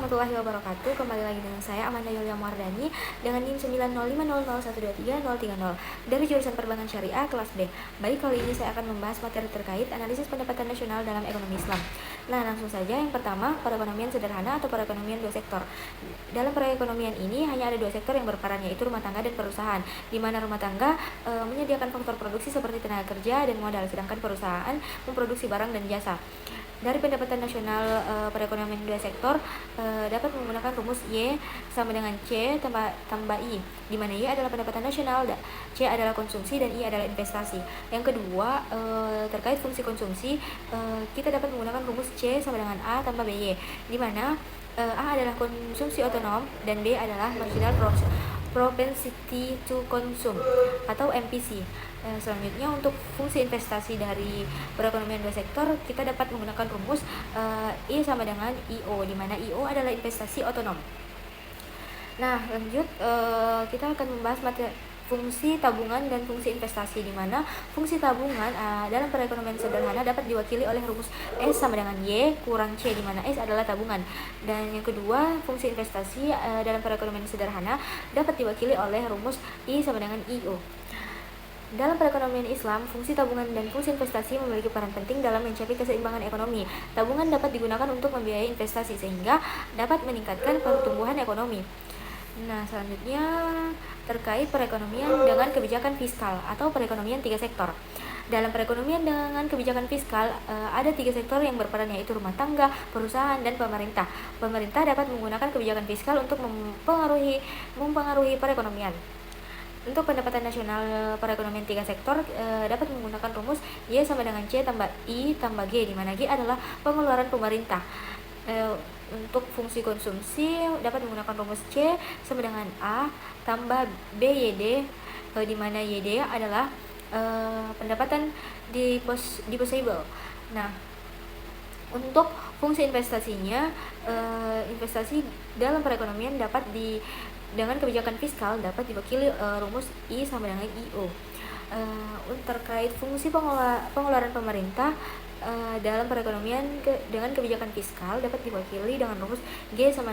warahmatullahi wabarakatuh. Kembali lagi dengan saya Amanda Yulia Mardani dengan NIM 90500123030 dari jurusan Perbankan Syariah kelas D. Baik, kali ini saya akan membahas materi terkait analisis pendapatan nasional dalam ekonomi Islam. Nah, langsung saja. Yang pertama, perekonomian sederhana atau perekonomian dua sektor. Dalam perekonomian ini hanya ada dua sektor yang berperan, yaitu rumah tangga dan perusahaan, di mana rumah tangga menyediakan faktor produksi seperti tenaga kerja dan modal, sedangkan perusahaan memproduksi barang dan jasa. Dari pendapatan nasional perekonomian dua sektor dapat menggunakan rumus Y sama dengan C tambah I, di mana Y adalah pendapatan nasional, C adalah konsumsi, dan I adalah investasi. Yang kedua, terkait fungsi konsumsi, kita dapat menggunakan rumus C sama dengan A tambah BY, di mana A adalah konsumsi otonom dan B adalah marginal propensity to consume atau MPC. Selanjutnya, untuk fungsi investasi dari perekonomian dua sektor, kita dapat menggunakan rumus I sama dengan IO, di mana IO adalah investasi otonom. Nah, lanjut, kita akan membahas fungsi tabungan dan fungsi investasi, di mana fungsi tabungan dalam perekonomian sederhana dapat diwakili oleh rumus S sama dengan Y kurang C, di mana S adalah tabungan. Dan yang kedua, fungsi investasi dalam perekonomian sederhana dapat diwakili oleh rumus I sama dengan IO. Dalam perekonomian Islam, fungsi tabungan dan fungsi investasi memiliki peran penting dalam mencapai keseimbangan ekonomi. Tabungan dapat digunakan untuk membiayai investasi sehingga dapat meningkatkan pertumbuhan ekonomi. Nah, selanjutnya terkait perekonomian dengan kebijakan fiskal atau perekonomian tiga sektor. Dalam perekonomian dengan kebijakan fiskal ada tiga sektor yang berperan, yaitu rumah tangga, perusahaan, dan pemerintah. Pemerintah dapat menggunakan kebijakan fiskal untuk mempengaruhi perekonomian. Untuk pendapatan nasional perekonomian tiga sektor dapat menggunakan rumus Y sama dengan C tambah I tambah G, di mana G adalah pengeluaran pemerintah. Untuk fungsi konsumsi dapat menggunakan rumus C sama dengan A tambah BYD, di mana YD adalah pendapatan disposable. Nah, untuk fungsi investasinya, investasi dalam perekonomian dapat dengan kebijakan fiskal dapat diwakili rumus I sama dengan IO. Terkait fungsi pengeluaran pemerintah dalam perekonomian dengan kebijakan fiskal dapat diwakili dengan rumus G sama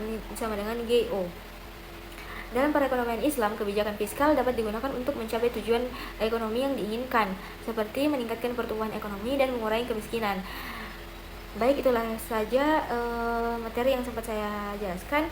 dengan GO. Dalam perekonomian Islam, kebijakan fiskal dapat digunakan untuk mencapai tujuan ekonomi yang diinginkan, seperti meningkatkan pertumbuhan ekonomi dan mengurangi kemiskinan. Baik, itulah saja materi yang sempat saya jelaskan.